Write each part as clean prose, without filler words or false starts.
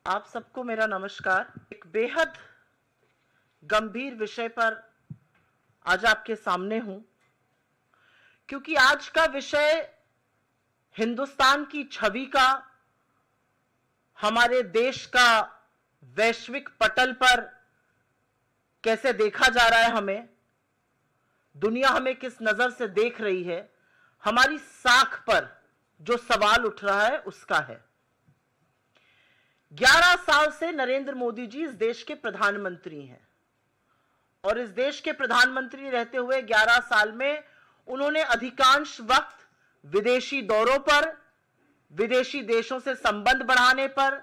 आप सबको मेरा नमस्कार। एक बेहद गंभीर विषय पर आज आपके सामने हूं, क्योंकि आज का विषय हिंदुस्तान की छवि का, हमारे देश का वैश्विक पटल पर कैसे देखा जा रहा है, हमें दुनिया हमें किस नजर से देख रही है, हमारी साख पर जो सवाल उठ रहा है उसका है। 11 साल से नरेंद्र मोदी जी इस देश के प्रधानमंत्री हैं और इस देश के प्रधानमंत्री रहते हुए 11 साल में उन्होंने अधिकांश वक्त विदेशी दौरों पर, विदेशी देशों से संबंध बढ़ाने पर,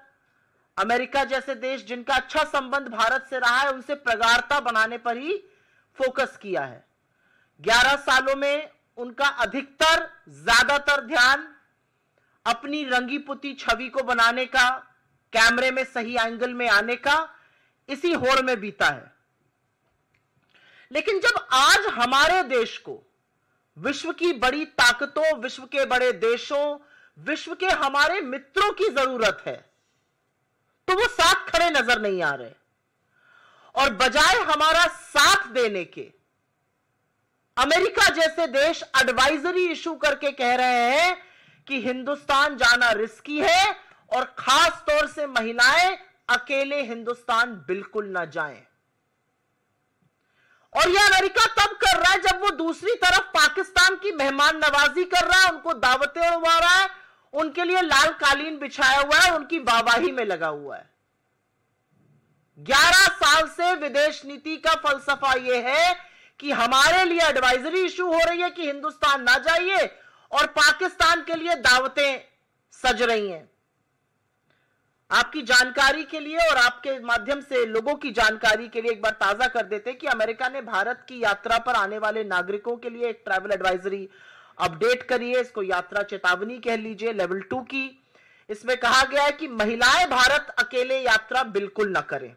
अमेरिका जैसे देश जिनका अच्छा संबंध भारत से रहा है उनसे प्रगाढ़ता बनाने पर ही फोकस किया है। 11 सालों में उनका अधिकतर, ज्यादातर ध्यान अपनी रंगी पुती छवि को बनाने का, कैमरे में सही एंगल में आने का, इसी होड़ में बीता है। लेकिन जब आज हमारे देश को विश्व की बड़ी ताकतों, विश्व के बड़े देशों, विश्व के हमारे मित्रों की जरूरत है, तो वो साथ खड़े नजर नहीं आ रहे और बजाय हमारा साथ देने के अमेरिका जैसे देश एडवाइजरी इशू करके कह रहे हैं कि हिंदुस्तान जाना रिस्की है और खास तौर से महिलाएं अकेले हिंदुस्तान बिल्कुल ना जाएं। और यह अमेरिका तब कर रहा है जब वो दूसरी तरफ पाकिस्तान की मेहमान नवाजी कर रहा है, उनको दावतें उड़ा रहा है, उनके लिए लाल कालीन बिछाया हुआ है, उनकी वाहवाही में लगा हुआ है। 11 साल से विदेश नीति का फलसफा यह है कि हमारे लिए एडवाइजरी इशू हो रही है कि हिंदुस्तान ना जाइए और पाकिस्तान के लिए दावतें सज रही हैं। आपकी जानकारी के लिए और आपके माध्यम से लोगों की जानकारी के लिए एक बार ताजा कर देते कि अमेरिका ने भारत की यात्रा पर आने वाले नागरिकों के लिए एक ट्रैवल एडवाइजरी अपडेट करी है। इसको यात्रा चेतावनी कह लीजिए, लेवल 2 की। इसमें कहा गया है कि महिलाएं भारत अकेले यात्रा बिल्कुल न करें।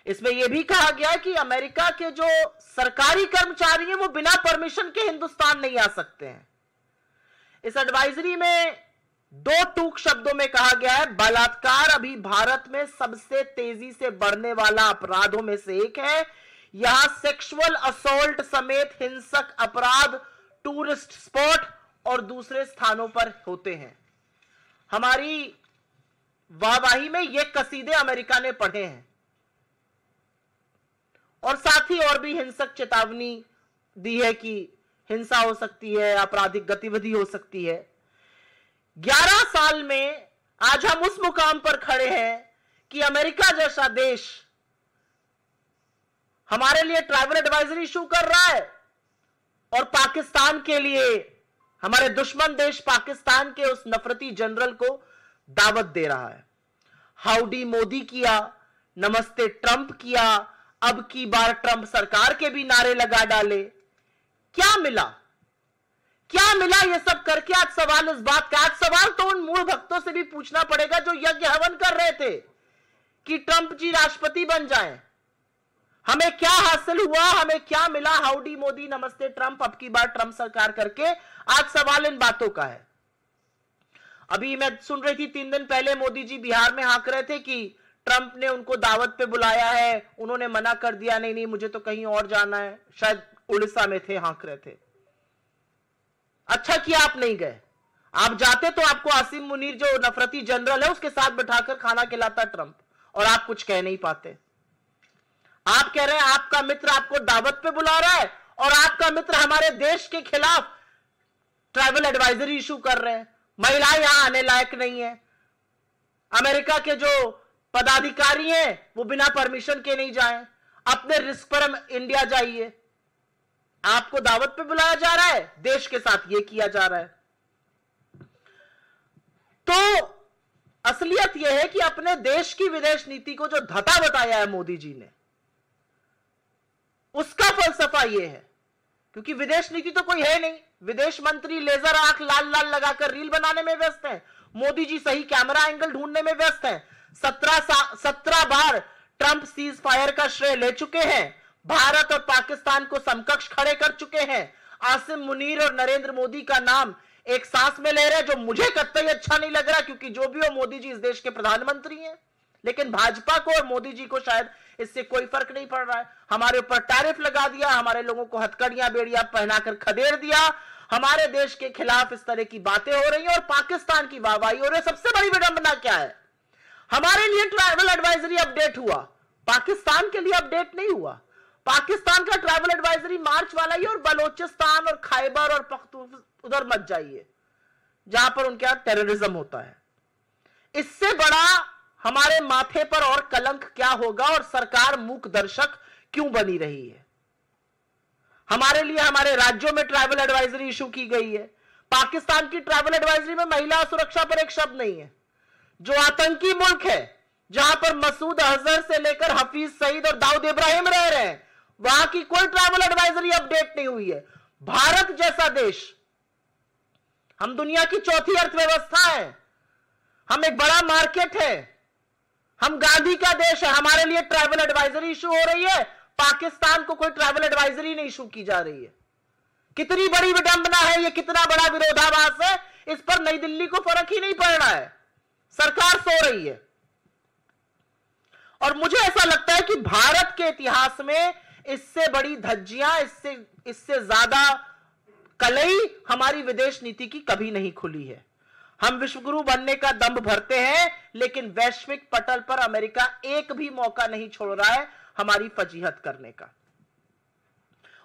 इसमें यह भी कहा गया है कि अमेरिका के जो सरकारी कर्मचारी हैं वो बिना परमिशन के हिंदुस्तान नहीं आ सकते हैं। इस एडवाइजरी में 2 टूक शब्दों में कहा गया है, बलात्कार अभी भारत में सबसे तेजी से बढ़ने वाला अपराधों में से एक है। यहां सेक्सुअल असॉल्ट समेत हिंसक अपराध टूरिस्ट स्पॉट और दूसरे स्थानों पर होते हैं। हमारी वाहवाही में ये कसीदे अमेरिका ने पढ़े हैं और साथ ही और भी हिंसक चेतावनी दी है कि हिंसा हो सकती है, आपराधिक गतिविधि हो सकती है। 11 साल में आज हम उस मुकाम पर खड़े हैं कि अमेरिका जैसा देश हमारे लिए ट्रैवल एडवाइजरी इशू कर रहा है और पाकिस्तान के लिए, हमारे दुश्मन देश पाकिस्तान के उस नफरती जनरल को दावत दे रहा है। हाउडी मोदी किया, नमस्ते ट्रंप किया, अब की बार ट्रंप सरकार के भी नारे लगा डाले। क्या मिला, क्या मिला ये सब करके? आज सवाल इस बात का, आज सवाल तो उन मूल भक्तों से भी पूछना पड़ेगा जो यज्ञ हवन कर रहे थे कि ट्रंप जी राष्ट्रपति बन जाएं। हमें क्या हासिल हुआ, हमें क्या मिला? हाउडी मोदी, नमस्ते ट्रंप, अब की बार ट्रंप सरकार करके आज सवाल इन बातों का है। अभी मैं सुन रही थी 3 दिन पहले मोदी जी बिहार में हाँक रहे थे कि ट्रंप ने उनको दावत पे बुलाया है, उन्होंने मना कर दिया, नहीं नहीं मुझे तो कहीं और जाना है। शायद उड़ीसा में थे, हाँक रहे थे। अच्छा किया आप नहीं गए। आप जाते तो आपको आसिम मुनीर जो नफरती जनरल है उसके साथ बिठाकर खाना खिलाता ट्रंप, और आप कुछ कह नहीं पाते। आप कह रहे हैं आपका मित्र आपको दावत पे बुला रहा है और आपका मित्र हमारे देश के खिलाफ ट्रैवल एडवाइजरी इशू कर रहे हैं। महिलाएं यहां आने लायक नहीं है। अमेरिका के जो पदाधिकारी हैं वो बिना परमिशन के नहीं जाएं, अपने रिस्क पर इंडिया जाइए। आपको दावत पे बुलाया जा रहा है, देश के साथ ये किया जा रहा है। तो असलियत यह है कि अपने देश की विदेश नीति को जो धता बताया है मोदी जी ने, उसका फलसफा यह है, क्योंकि विदेश नीति तो कोई है नहीं। विदेश मंत्री लेजर आंख लाल लाल लगाकर रील बनाने में व्यस्त हैं, मोदी जी सही कैमरा एंगल ढूंढने में व्यस्त हैं। 17 बार ट्रंप सीज फायर का श्रेय ले चुके हैं, भारत और पाकिस्तान को समकक्ष खड़े कर चुके हैं। आसिम मुनीर और नरेंद्र मोदी का नाम एक सांस में ले रहे हैं, जो मुझे कतई अच्छा नहीं लग रहा, क्योंकि जो भी हो मोदी जी इस देश के प्रधानमंत्री हैं। लेकिन भाजपा को और मोदी जी को शायद इससे कोई फर्क नहीं पड़ रहा है। हमारे ऊपर टैरिफ लगा दिया, हमारे लोगों को हथकड़ियां बेड़ियां पहनाकर खदेड़ दिया, हमारे देश के खिलाफ इस तरह की बातें हो रही हैं और पाकिस्तान की वाहवाही हो रही है। सबसे बड़ी विडंबना क्या है, हमारे लिए ट्रैवल एडवाइजरी अपडेट हुआ, पाकिस्तान के लिए अपडेट नहीं हुआ। पाकिस्तान का ट्रैवल एडवाइजरी मार्च वाला ही, और बलोचिस्तान और खैबर और पख्तूनख्वा उधर मत जाइए जहां पर उनके यहां टेररिज्म होता है। इससे बड़ा हमारे माथे पर और कलंक क्या होगा, और सरकार मूक दर्शक क्यों बनी रही है। हमारे लिए हमारे राज्यों में ट्रैवल एडवाइजरी इशू की गई है। पाकिस्तान की ट्रैवल एडवाइजरी में महिला सुरक्षा पर एक शब्द नहीं है। जो आतंकी मुल्क है, जहां पर मसूद अजहर से लेकर हफीज सईद और दाऊद इब्राहिम रह रहे हैं, वहां की कोई ट्रैवल एडवाइजरी अपडेट नहीं हुई है। भारत जैसा देश, हम दुनिया की चौथी अर्थव्यवस्था है, हम एक बड़ा मार्केट है, हम गांधी का देश है, हमारे लिए ट्रैवल एडवाइजरी इशू हो रही है, पाकिस्तान को कोई ट्रैवल एडवाइजरी नहीं इशू की जा रही है। कितनी बड़ी विडंबना है, यह कितना बड़ा विरोधाभास है, इस पर नई दिल्ली को फर्क ही नहीं पड़ रहा है, सरकार सो रही है। और मुझे ऐसा लगता है कि भारत के इतिहास में इससे बड़ी धज्जियां, इससे ज्यादा कलई हमारी विदेश नीति की कभी नहीं खुली है। हम विश्वगुरु बनने का दंभ भरते हैं, लेकिन वैश्विक पटल पर अमेरिका एक भी मौका नहीं छोड़ रहा है हमारी फजीहत करने का।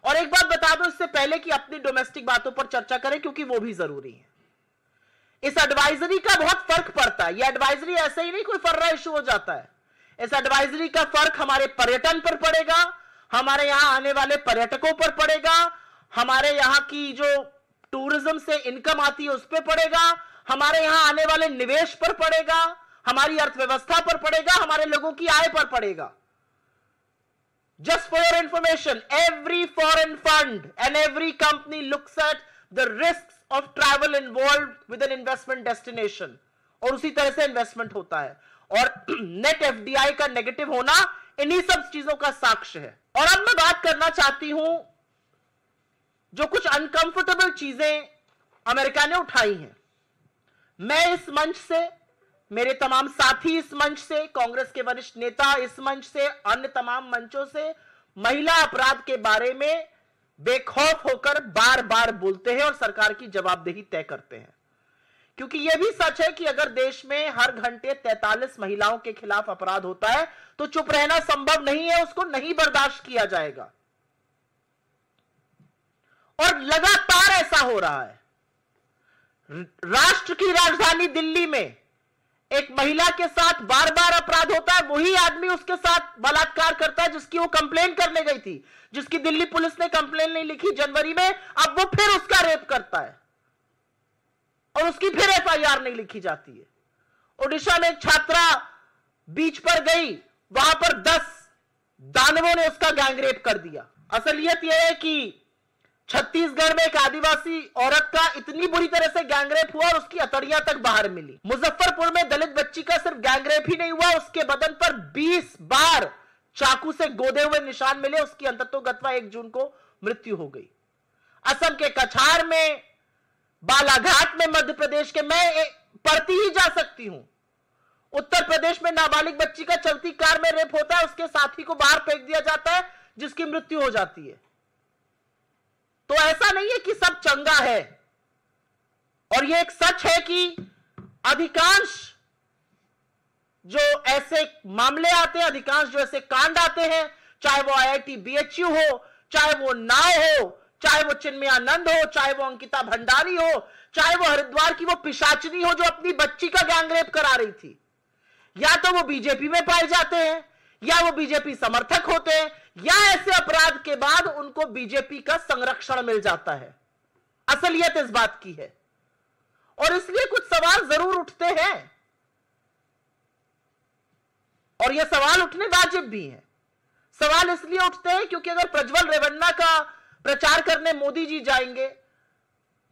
और एक बात बता दो इससे पहले कि अपनी डोमेस्टिक बातों पर चर्चा करें, क्योंकि वो भी जरूरी है। इस एडवाइजरी का बहुत फर्क पड़ता है। यह एडवाइजरी ऐसे ही नहीं कोई फर्रा इशू हो जाता है। इस एडवाइजरी का फर्क हमारे पर्यटन पर पड़ेगा, हमारे यहां आने वाले पर्यटकों पर पड़ेगा, हमारे यहां की जो टूरिज्म से इनकम आती है उस पर पड़ेगा, हमारे यहां आने वाले निवेश पर पड़ेगा, हमारी अर्थव्यवस्था पर पड़ेगा, हमारे लोगों की आय पर पड़ेगा। Just for your information, every foreign fund and every company looks at the risks of travel involved with an investment destination, और उसी तरह से इन्वेस्टमेंट होता है। और नेट एफडीआई का नेगेटिव होना इन्हीं सब चीजों का साक्ष्य है। और अब मैं बात करना चाहती हूं जो कुछ अनकंफर्टेबल चीजें अमेरिका ने उठाई हैं। मैं इस मंच से, मेरे तमाम साथी इस मंच से, कांग्रेस के वरिष्ठ नेता इस मंच से, अन्य तमाम मंचों से महिला अपराध के बारे में बेखौफ होकर बार बार बोलते हैं और सरकार की जवाबदेही तय करते हैं। क्योंकि यह भी सच है कि अगर देश में हर घंटे 43 महिलाओं के खिलाफ अपराध होता है तो चुप रहना संभव नहीं है, उसको नहीं बर्दाश्त किया जाएगा। और लगातार ऐसा हो रहा है। राष्ट्र की राजधानी दिल्ली में एक महिला के साथ बार बार अपराध होता है, वही आदमी उसके साथ बलात्कार करता है जिसकी वो कंप्लेन करने गई थी, जिसकी दिल्ली पुलिस ने कंप्लेन नहीं लिखी जनवरी में, अब वो फिर उसका रेप करता है और उसकी फिर एफआईआर नहीं लिखी जाती है। ओडिशा में एक छात्रा बीच पर गई, वहां पर 10 दानवों ने उसका गैंगरेप कर दिया। असलियत यह है कि छत्तीसगढ़ में एक आदिवासी औरत का इतनी बुरी तरह से गैंगरेप हुआ और उसकी अतड़ियां तक बाहर मिली। मुजफ्फरपुर में दलित बच्ची का सिर्फ गैंगरेप ही नहीं हुआ, उसके बदन पर 20 बार चाकू से गोदे हुए निशान मिले, उसकी अंततोगत्वा 1 जून को मृत्यु हो गई। असम के कछार में, बालाघाट में, मध्य प्रदेश के, मैं पढ़ती ही जा सकती हूं। उत्तर प्रदेश में नाबालिग बच्ची का चलती कार में रेप होता है, उसके साथी को बाहर फेंक दिया जाता है जिसकी मृत्यु हो जाती है। तो ऐसा नहीं है कि सब चंगा है। और यह एक सच है कि अधिकांश जो ऐसे मामले आते हैं, अधिकांश जो ऐसे कांड आते हैं, चाहे वो आईआईटी बीएचयू हो, चाहे वो नाव हो, चाहे वो चिन्मयानंद हो, चाहे वो अंकिता भंडारी हो, चाहे वो हरिद्वार की वो पिशाचनी हो जो अपनी बच्ची का गैंगरेप करा रही थी, या तो वो बीजेपी में पाए जाते हैं, या वो बीजेपी समर्थक होते हैं, या ऐसे अपराध के बाद उनको बीजेपी का संरक्षण मिल जाता है। असलियत इस बात की है। और इसलिए कुछ सवाल जरूर उठते हैं, और यह सवाल उठने वाजिब भी हैं। सवाल इसलिए उठते हैं क्योंकि अगर प्रज्वल रेवन्ना का प्रचार करने मोदी जी जाएंगे,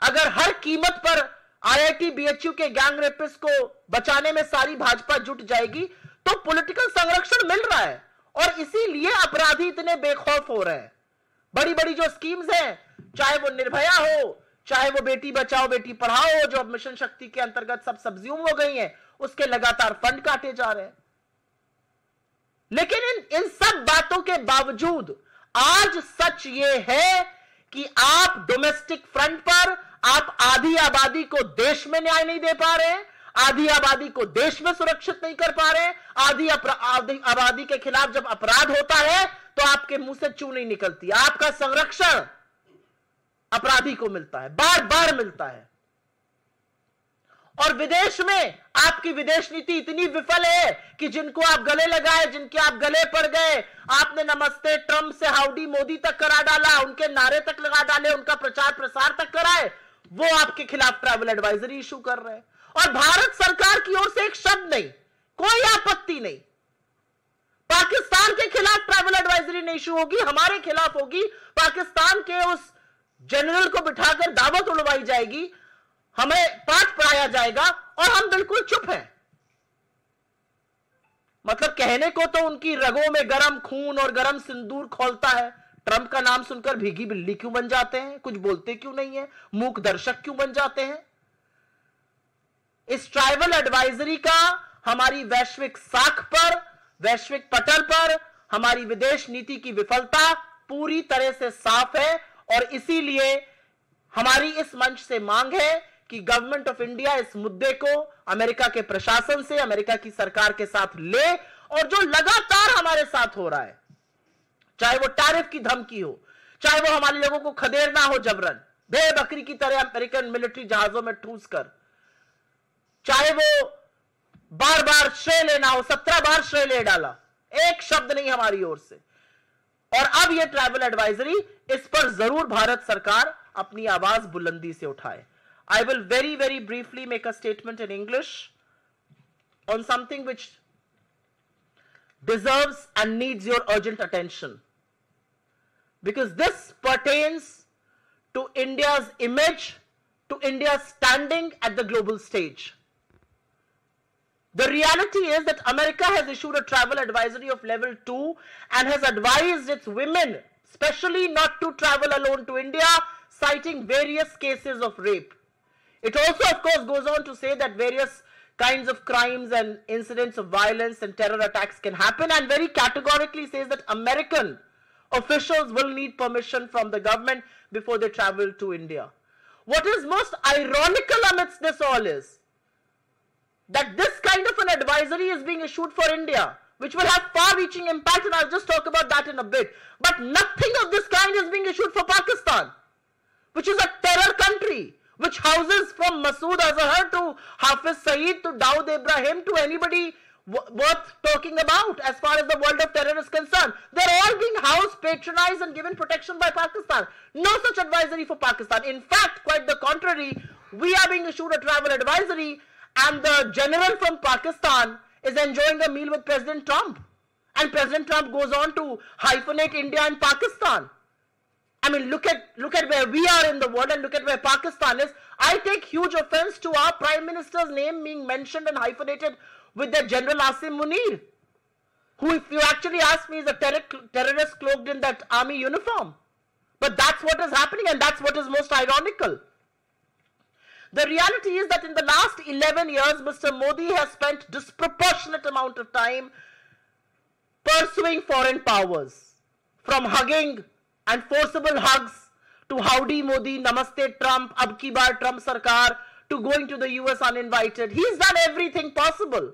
अगर हर कीमत पर आईआईटी बीएचयू के गैंग रेपिस्ट को बचाने में सारी भाजपा जुट जाएगी, तो पॉलिटिकल संरक्षण मिल रहा है और इसीलिए अपराधी इतने बेखौफ हो रहे हैं। बड़ी बड़ी जो स्कीम्स हैं, चाहे वो निर्भया हो, चाहे वो बेटी बचाओ बेटी पढ़ाओ जो अब मिशन शक्ति के अंतर्गत सब सब्ज्यूम हो गई हैं, उसके लगातार फंड काटे जा रहे हैं। लेकिन इन सब बातों के बावजूद आज सच ये है कि आप डोमेस्टिक फ्रंट पर आप आधी आबादी को देश में न्याय नहीं दे पा रहे हैं, आधी आबादी को देश में सुरक्षित नहीं कर पा रहे, आधी आबादी के खिलाफ जब अपराध होता है तो आपके मुंह से चू नहीं निकलती। आपका संरक्षण अपराधी को मिलता है, बार बार मिलता है। और विदेश में आपकी विदेश नीति इतनी विफल है कि जिनको आप गले लगाए, जिनके आप गले पड़ गए, आपने नमस्ते ट्रंप से हाउडी मोदी तक करा डाला, उनके नारे तक लगा डाले, उनका प्रचार प्रसार तक कराए, वो आपके खिलाफ ट्रैवल एडवाइजरी इशू कर रहे हैं। और भारत सरकार की ओर से एक शब्द नहीं, कोई आपत्ति नहीं। पाकिस्तान के खिलाफ ट्रैवल एडवाइजरी नहीं इशू होगी, हमारे खिलाफ होगी। पाकिस्तान के उस जनरल को बिठाकर दावत उड़वाई जाएगी, हमें पाठ पढ़ाया जाएगा और हम बिल्कुल चुप हैं। मतलब कहने को तो उनकी रगों में गरम खून और गरम सिंदूर खौलता है। ट्रंप का नाम सुनकर भीगी बिल्ली क्यों बन जाते हैं, कुछ बोलते क्यों नहीं है, मूक दर्शक क्यों बन जाते हैं। इस ट्राइबल एडवाइजरी का हमारी वैश्विक साख पर, वैश्विक पटल पर हमारी विदेश नीति की विफलता पूरी तरह से साफ है। और इसीलिए हमारी इस मंच से मांग है कि गवर्नमेंट ऑफ इंडिया इस मुद्दे को अमेरिका के प्रशासन से, अमेरिका की सरकार के साथ ले, और जो लगातार हमारे साथ हो रहा है, चाहे वो टैरिफ की धमकी हो, चाहे वो हमारे लोगों को खदेड़ना हो जबरन बेबकरी की तरह अमेरिकन मिलिट्री जहाजों में ठूस कर, चाहे वो बार बार श्रेय लेना हो, 17 बार श्रेय ले डाला, एक शब्द नहीं हमारी ओर से। और अब ये ट्रैवल एडवाइजरी, इस पर जरूर भारत सरकार अपनी आवाज बुलंदी से उठाए। I will very briefly make a statement in English on something which deserves and needs your urgent attention, because this pertains to India's image, to India's standing at the global stage. The reality is that America has issued a travel advisory of level 2 and has advised its women, especially, not to travel alone to India, citing various cases of rape. It also, of course, goes on to say that various kinds of crimes and incidents of violence and terror attacks can happen, and very categorically says that American officials will need permission from the government before they travel to India. What is most ironical amidst this all is that this kind of an advisory is being issued for India, which will have far-reaching impact, and I'll just talk about that in a bit. But nothing of this kind is being issued for Pakistan, which is a terror country, which houses from Masood Azhar to Hafiz Saeed to Dawood Ibrahim to anybody worth talking about as far as the world of terror is concerned. They're all being housed, patronized and given protection by Pakistan. No such advisory for Pakistan. In fact, quite the contrary, we are being issued a travel advisory, and the general from Pakistan is enjoying a meal with President Trump. And President Trump goes on to hyphenate India and Pakistan. I mean, look at where we are in the world and look at where Pakistan is. I take huge offense to our Prime Minister's name being mentioned and hyphenated with the General Asim Munir, who, if you actually ask me, is a terrorist cloaked in that army uniform. But that's what is happening, and that's what is most ironical. The reality is that in the last 11 years, Mr. Modi has spent disproportionate amount of time pursuing foreign powers, from hugging and forcible hugs to howdy Modi, namaste Trump, ab ki baar Trump sarkar, to going to the US uninvited. He's done everything possible.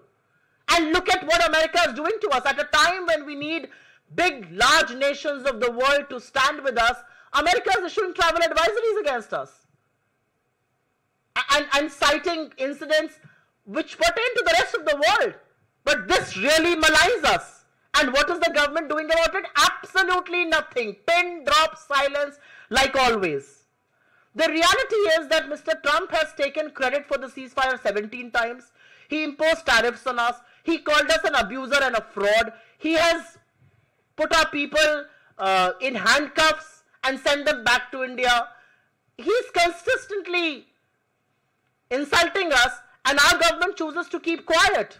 And look at what America is doing to us. At a time when we need big, large nations of the world to stand with us, America is issuing travel advisories against us. And citing incidents which pertain to the rest of the world. But this really maligns us. And what is the government doing about it? Absolutely nothing. Pin drop silence like always. The reality is that Mr. Trump has taken credit for the ceasefire 17 times. He imposed tariffs on us. He called us an abuser and a fraud. He has put our people in handcuffs and sent them back to India. He's consistently insulting us, and our government chooses to keep quiet.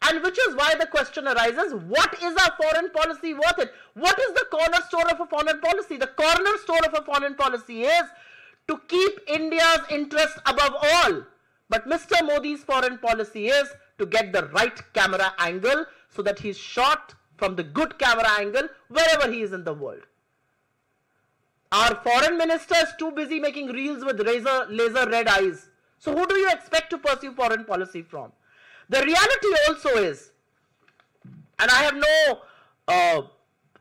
And which is why the question arises, what is our foreign policy worth it? What is the cornerstone of a foreign policy? The cornerstone of a foreign policy is to keep India's interest above all. But Mr. Modi's foreign policy is to get the right camera angle so that he's shot from the good camera angle wherever he is in the world. Our foreign minister is too busy making reels with laser red eyes. So who do you expect to pursue foreign policy from? The reality also is, and I have no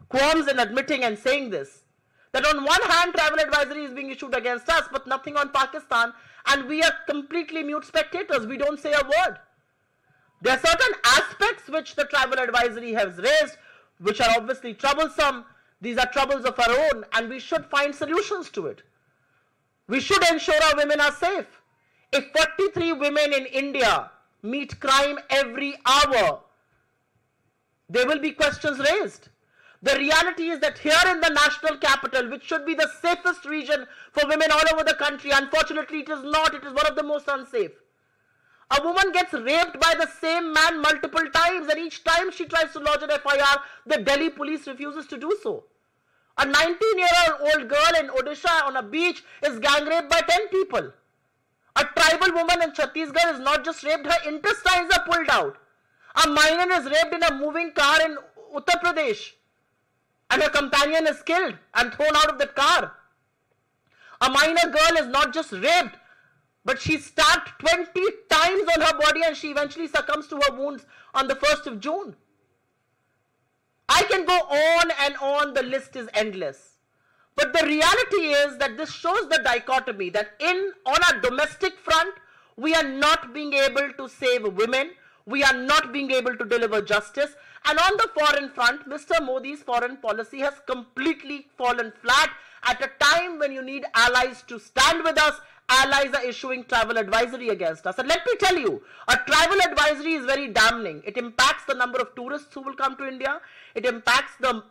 qualms in admitting and saying this, that on one hand travel advisory is being issued against us, but nothing on Pakistan, and we are completely mute spectators. We don't say a word. There are certain aspects which the travel advisory has raised, which are obviously troublesome. These are troubles of our own, and we should find solutions to it. We should ensure our women are safe. If 43 women in India meet crime every hour, there will be questions raised. The reality is that here in the national capital, which should be the safest region for women all over the country, unfortunately it is not. It is one of the most unsafe. A woman gets raped by the same man multiple times, and each time she tries to lodge an FIR, the Delhi police refuses to do so. A 19-year-old girl in Odisha on a beach is gang raped by 10 people. A tribal woman in Chhattisgarh is not just raped, her intestines are pulled out. A minor is raped in a moving car in Uttar Pradesh, and her companion is killed and thrown out of the car. A minor girl is not just raped, but she's stabbed 20 times on her body, and she eventually succumbs to her wounds on the 1st of June. I can go on and on, the list is endless. But the reality is that this shows the dichotomy that on our domestic front, we are not being able to save women, we are not being able to deliver justice, and on the foreign front, Mr. Modi's foreign policy has completely fallen flat at a time when you need allies to stand with us. Allies are issuing travel advisory against us. And let me tell you, a travel advisory is very damning. It impacts the number of tourists who will come to India. It impacts the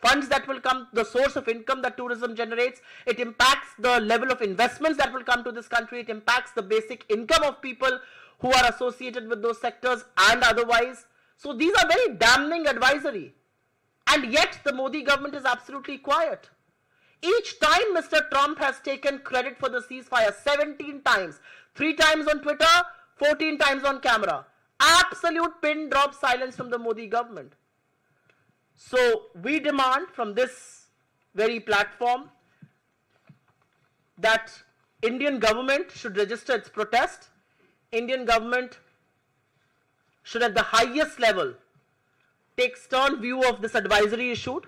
funds that will come, the source of income that tourism generates. It impacts the level of investments that will come to this country. It impacts the basic income of people who are associated with those sectors and otherwise. So these are very damning advisory. And yet the Modi government is absolutely quiet. Each time Mr. Trump has taken credit for the ceasefire, 17 times, 3 times on Twitter, 14 times on camera. Absolute pin drop silence from the Modi government. So we demand from this very platform that Indian government should register its protest. Indian government should at the highest level take stern view of this advisory issued.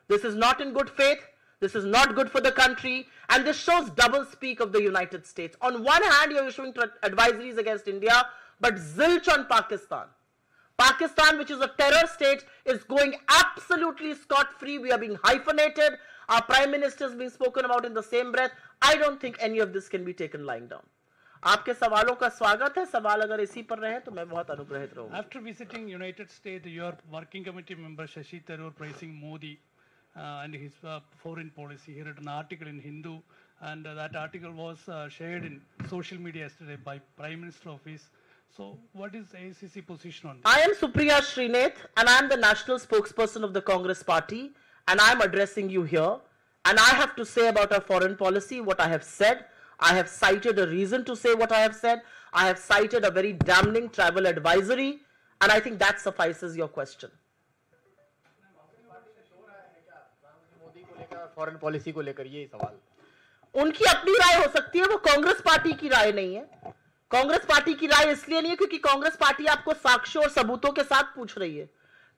This is not in good faith. This is not good for the country, and this shows double speak of the United States. On one hand, you're issuing advisories against India, but zilch on Pakistan. Pakistan, which is a terror state, is going absolutely scot-free. We are being hyphenated. Our Prime Minister is being spoken about in the same breath. I don't think any of this can be taken lying down. आपके सवालों का स्वागत है. सवाल अगर इसी पर रहे तो मैं बहुत अनुग्रहित रहूंगा. After visiting United States, your working committee member Shashi Tharoor praising Modi and his foreign policy. He wrote an article in Hindu, and that article was shared in social media yesterday by Prime Minister Office. So what is AICC position on this? I am Supriya Srinath, and I am the national spokesperson of the Congress party, and I am addressing you here. And I have to say about our foreign policy what I have said. I have cited a reason to say what I have said. I have cited a very damning travel advisory, and I think that suffices your question. Foreign policy को लेकर ये सवाल उनकी अपनी राय हो सकती है, वो कांग्रेस पार्टी की राय नहीं है. कांग्रेस पार्टी की राय इसलिए नहीं है क्योंकि कांग्रेस पार्टी आपको साक्ष्यों और सबूतों के साथ पूछ रही है.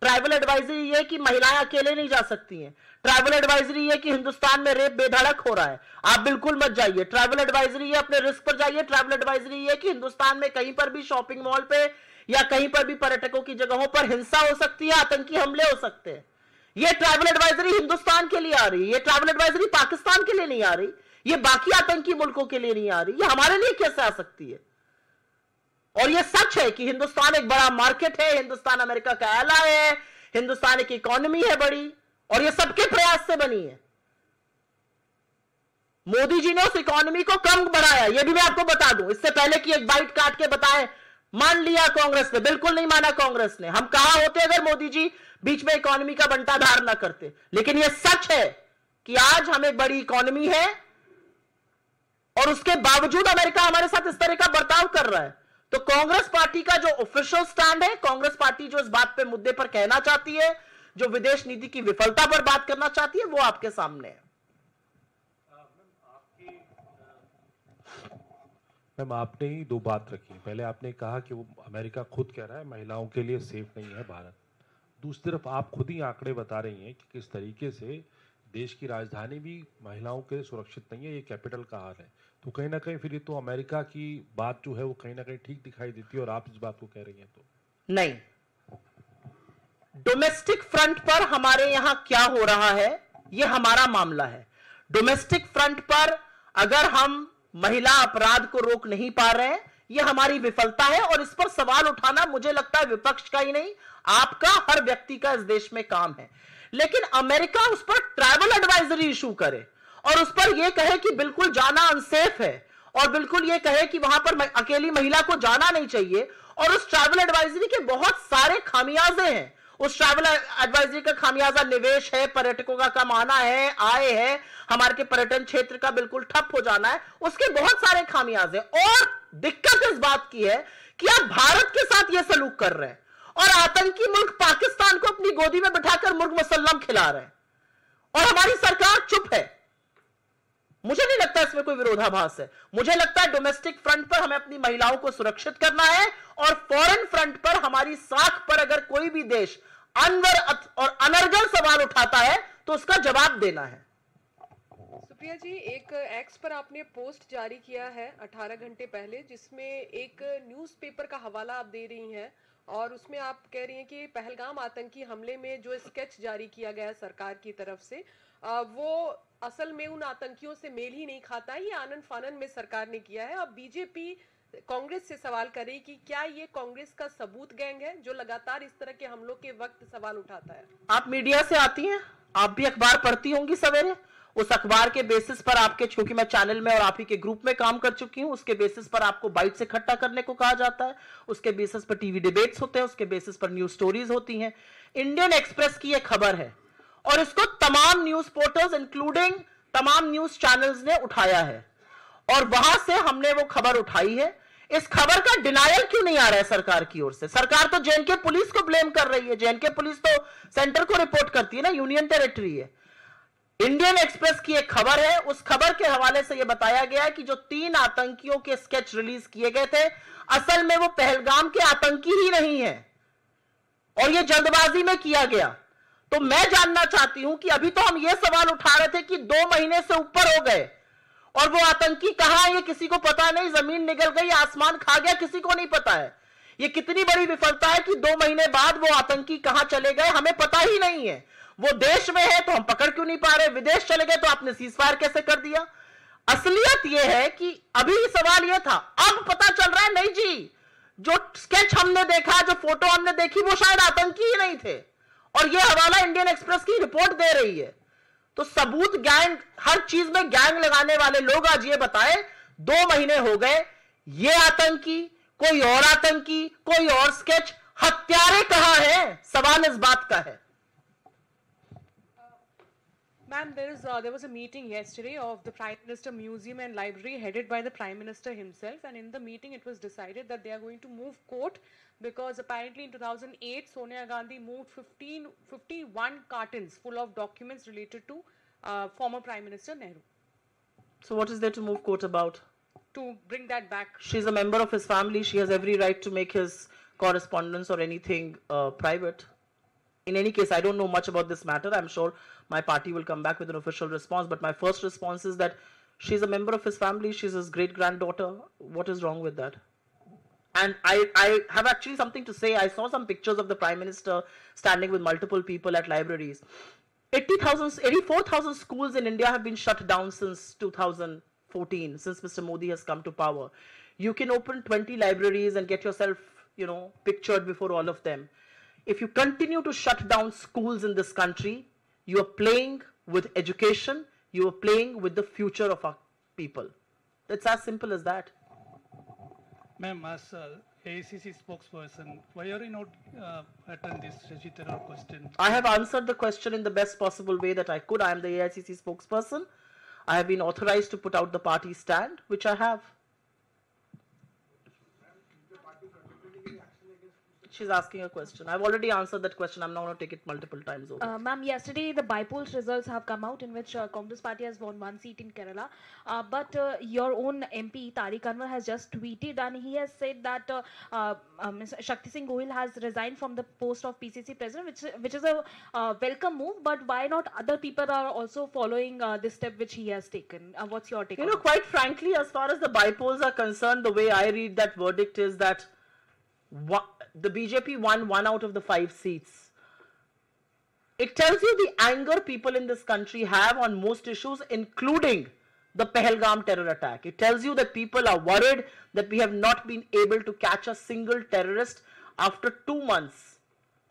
ट्राइबल एडवाइजरी ये कि महिलाएं अकेले नहीं जा सकती हैं. ट्राइबल एडवाइजरी ये कि हिंदुस्तान में रेप बेधड़क हो रहा है, आप बिल्कुल मत जाइए. ट्राइबल एडवाइजरी ये अपने रिस्क पर जाइए. ट्राइबल एडवाइजरी ये कि हिंदुस्तान में कहीं पर भी शॉपिंग मॉल पे या कहीं पर भी पर्यटकों की जगहों पर हिंसा हो सकती है, आतंकी हमले हो सकते हैं. ये ट्राइबल एडवाइजरी हिंदुस्तान के लिए आ रही है. ये ट्राइबल एडवाइजरी पाकिस्तान के लिए नहीं आ रही. ये बाकी आतंकी मुल्कों के लिए नहीं आ रही. ये हमारे लिए कैसे आ सकती है? और ये सच है कि हिंदुस्तान एक बड़ा मार्केट है. हिंदुस्तान अमेरिका का एलाय है. हिंदुस्तान की इकोनॉमी है बड़ी, और ये सबके प्रयास से बनी है. मोदी जी ने उस इकोनॉमी को कम बढ़ाया, ये भी मैं आपको बता दूं. इससे पहले कि एक बाइट काट के बताएं, मान लिया कांग्रेस ने, बिल्कुल नहीं माना कांग्रेस ने. हम कहां होते अगर मोदी जी बीच में इकोनॉमी का बंटाधार ना करते. लेकिन यह सच है कि आज हमें बड़ी इकोनॉमी है, और उसके बावजूद अमेरिका हमारे साथ इस तरह का बर्ताव कर रहा है। तो कांग्रेस पार्टी का जो ऑफिशियल स्टैंड है, कांग्रेस पार्टी जो इस बात पे मुद्दे पर कहना चाहती है, जो विदेश नीति की विफलता पर बात करना चाहती है, वो आपके सामने है। मैम, आपने ही दो बात रखी। पहले आपने कहा कि वो अमेरिका खुद कह रहा है महिलाओं के लिए सेफ नहीं है भारत। दूसरी तरफ आप खुद ही आंकड़े बता रही हैं कि किस तरीके से देश की राजधानी भी महिलाओं के लिए सुरक्षित नहीं है, ये कैपिटल का हाल है। तो कहीं ना कहीं फिर ये तो अमेरिका की बात जो है वो कहीं ना कहीं ठीक दिखाई देती है, और आप इस बात को कह रही हैं तो नहीं। डोमेस्टिक फ्रंट पर हमारे यहां क्या हो रहा है, यह हमारा मामला है। डोमेस्टिक फ्रंट पर अगर हम महिला अपराध को रोक नहीं पा रहे हैं, यह हमारी विफलता है, और इस पर सवाल उठाना मुझे लगता है विपक्ष का ही नहीं, आपका, हर व्यक्ति का इस देश में काम है। लेकिन अमेरिका उस पर ट्रैवल एडवाइजरी इशू करे और उस पर यह कहे कि बिल्कुल जाना अनसेफ है, और बिल्कुल यह कहे कि वहां पर अकेली महिला को जाना नहीं चाहिए, और उस ट्रैवल एडवाइजरी के बहुत सारे खामियाजे हैं। उस ट्रैवल एडवाइजरी का खामियाजा निवेश है, पर्यटकों का कम आना है, आय है, हमारे के पर्यटन क्षेत्र का बिल्कुल ठप हो जाना है, उसके बहुत सारे खामियाजे। और दिक्कत इस बात की है कि आप भारत के साथ यह सलूक कर रहे हैं और आतंकी मुल्क पाकिस्तान को अपनी गोदी में बिठाकर मुर्ग मुसल्लम खिला रहे हैं, और हमारी सरकार चुप है। मुझे नहीं लगता इसमें कोई विरोधाभास है। मुझे लगता है डोमेस्टिक फ्रंट पर हमें अपनी महिलाओं को सुरक्षित करना है, और फॉरेन फ्रंट पर हमारी साख पर अगर कोई भी देश अनवर और अनर्गल सवाल उठाता है तो उसका जवाब देना है। सुप्रिया जी, एक एक्स पर आपने पोस्ट जारी किया है 18 घंटे पहले, जिसमें एक न्यूज़पेपर का हवाला आप दे रही हैं, और उसमें आप कह रही हैं कि पहलगाम आतंकी हमले में जो स्केच जारी किया गया सरकार की तरफ से, वो असल में उन आतंकियों से मेल ही नहीं खाता है, ये आनन फानन में सरकार ने किया है। अब बीजेपी कांग्रेस से सवाल करे कि क्या ये कांग्रेस का सबूत गैंग है जो लगातार इस तरह के हमलों के वक्त सवाल उठाता है? आप मीडिया से आती हैं, आप भी अखबार पढ़ती होंगी सवेरे, उस अखबार के बेसिस पर आपके, चूंकि मैं चैनल में और आप ही के ग्रुप में काम कर चुकी हूं, उसके बेसिस पर आपको बाइट्स इकट्ठा करने को कहा जाता है, उसके बेसिस पर टीवी डिबेट्स होते हैं, उसके बेसिस पर न्यूज स्टोरीज होती हैं। इंडियन एक्सप्रेस की यह खबर है, और इसको तमाम न्यूज पोर्टल्स इंक्लूडिंग तमाम न्यूज चैनल्स ने उठाया है, और वहां से हमने वो खबर उठाई है। इस खबर का डिनायल क्यों नहीं आ रहा है सरकार की ओर से? सरकार तो जेएनके पुलिस को ब्लेम कर रही है, जेएनके पुलिस तो सेंटर को रिपोर्ट करती है ना, यूनियन टेरिटरी है। इंडियन एक्सप्रेस की एक खबर है, उस खबर के हवाले से यह बताया गया है कि जो 3 आतंकियों के स्केच रिलीज किए गए थे, असल में वो पहलगाम के आतंकी ही नहीं है, और यह जल्दबाजी में किया गया। तो मैं जानना चाहती हूं कि अभी तो हम यह सवाल उठा रहे थे कि 2 महीने से ऊपर हो गए, और वो आतंकी कहां है ये किसी को पता नहीं, जमीन निगल गई, आसमान खा गया, किसी को नहीं पता है। ये कितनी बड़ी विफलता है कि 2 महीने बाद वो आतंकी कहां चले गए हमें पता ही नहीं है। वो देश में है तो हम पकड़ क्यों नहीं पा रहे, विदेश चले गए तो आपने सीजफायर कैसे कर दिया? असलियत यह है कि अभी सवाल यह था, अब पता चल रहा है नहीं जी, जो स्केच हमने देखा, जो फोटो हमने देखी, वो शायद आतंकी ही नहीं थे, और यह हवाला इंडियन एक्सप्रेस की रिपोर्ट दे रही है। तो सबूत गैंग, हर चीज में गैंग लगाने वाले लोग आज ये बताए 2 महीने हो गए, ये आतंकी, कोई और आतंकी, कोई और स्केच, हत्यारे कहां हैं? सवाल इस बात का है। Ma'am, there was a meeting yesterday of the Prime Minister Museum and Library headed by the Prime Minister himself, and in the meeting it was decided that they are going to move court because apparently in 2008 Sonia Gandhi moved 51 cartons full of documents related to former Prime Minister Nehru. So what is there to move court about? To bring that back. She's a member of his family. She has every right to make his correspondence or anything private. In any case, I don't know much about this matter. I'm sure my party will come back with an official response. But my first response is that she's a member of his family. She's his great-granddaughter. What is wrong with that? And I have actually something to say. I saw some pictures of the Prime Minister standing with multiple people at libraries. 84,000 schools in India have been shut down since 2014, since Mr. Modi has come to power. You can open 20 libraries and get yourself, pictured before all of them. If you continue to shut down schools in this country, you are playing with education, you are playing with the future of our people. It's as simple as that. Ma'am, as AICC spokesperson, why are you not attend this Shashi Tharoor question? I have answered the question in the best possible way that I could. I am the AICC spokesperson. I have been authorized to put out the party stand, which I have. She's asking a question. I've already answered that question. I'm not going to take it multiple times over. Ma'am, yesterday the by-polls results have come out in which Congress party has won 1 seat in Kerala. But your own MP, Tariq Anwar, has just tweeted and he has said that Ms. Shakti Singh Gohil has resigned from the post of PCC president, which is a welcome move. But why not other people are also following this step which he has taken? What's your take You on know, it? quite frankly, as far as the by-polls are concerned, the way I read that verdict is that the BJP won 1 out of the 5 seats. It tells you the anger people in this country have on most issues, including the Pahalgam terror attack. It tells you that people are worried that we have not been able to catch a single terrorist after 2 months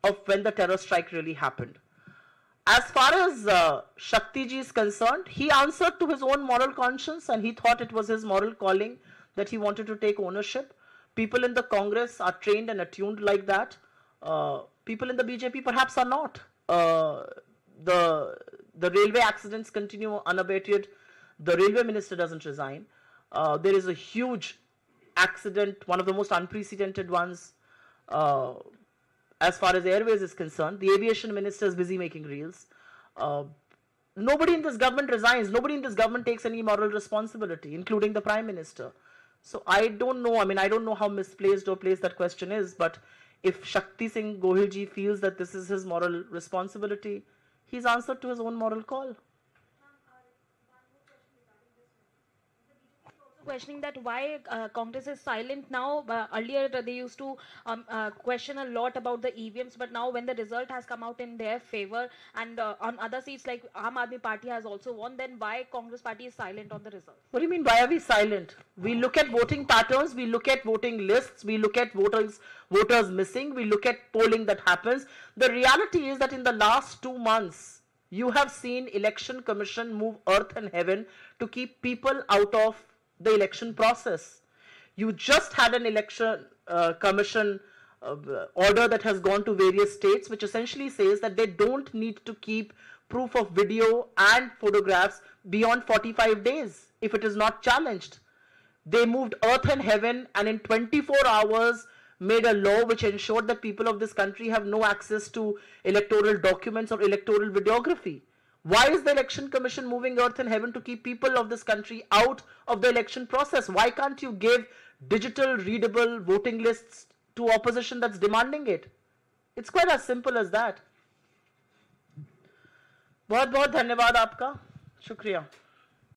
of when the terror strike really happened. As far as Shakti ji is concerned, he answered to his own moral conscience and he thought it was his moral calling that he wanted to take ownership. People in the Congress are trained and attuned like that. People in the BJP perhaps are not. The railway accidents continue unabated. The railway minister doesn't resign. There is a huge accident, one of the most unprecedented ones as far as airways is concerned. The aviation minister is busy making reels. Nobody in this government resigns. Nobody in this government takes any moral responsibility, including the Prime Minister. So I don't know, I don't know how misplaced or placed that question is, but if Shakti Singh Gohil ji feels that this is his moral responsibility, he's answered to his own moral call. Questioning that why Congress is silent now. Earlier they used to question a lot about the EVMs, but now when the result has come out in their favor and on other seats like Aam Aadmi Party has also won, then why Congress party is silent on the result? What do you mean, why are we silent? We look at voting patterns, we look at voting lists, we look at voters missing, we look at polling that happens. The reality is that in the last 2 months, you have seen Election Commission move earth and heaven to keep people out of the election process. You just had an election commission order that has gone to various states, which essentially says that they don't need to keep proof of video and photographs beyond 45 days if it is not challenged. They moved earth and heaven and in 24 hours made a law which ensured that people of this country have no access to electoral documents or electoral videography. Why is the Election Commission moving earth and heaven to keep people of this country out of the election process? Why can't you give digital, readable voting lists to opposition that's demanding it? It's quite as simple as that. बहुत बहुत धन्यवाद आपका, शुक्रिया.